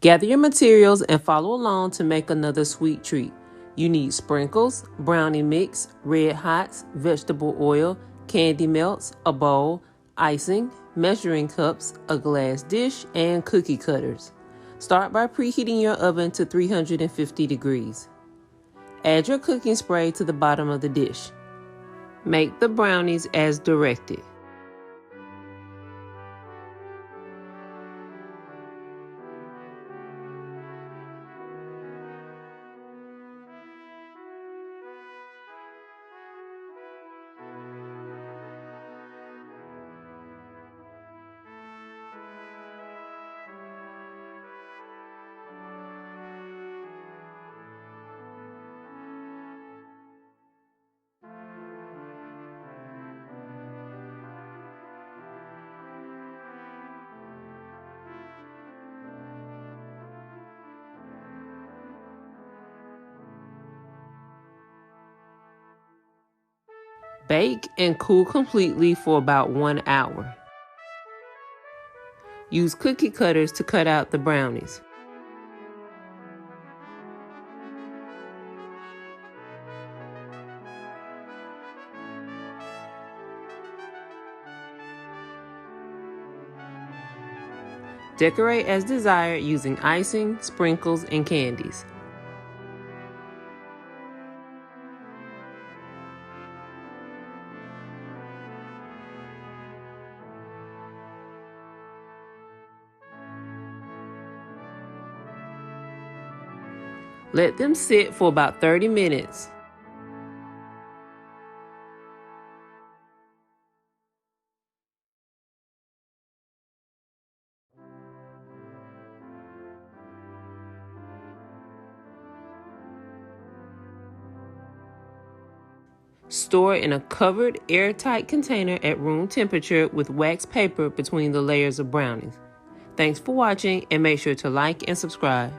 Gather your materials and follow along to make another sweet treat. You need sprinkles, brownie mix, red hots, vegetable oil, candy melts, a bowl, icing, measuring cups, a glass dish, and cookie cutters. Start by preheating your oven to 350 degrees. Add your cooking spray to the bottom of the dish. Make the brownies as directed. Bake and cool completely for about 1 hour. Use cookie cutters to cut out the brownies. Decorate as desired using icing, sprinkles, and candies. Let them sit for about 30 minutes. Store in a covered, airtight container at room temperature with wax paper between the layers of brownies. Thanks for watching and make sure to like and subscribe.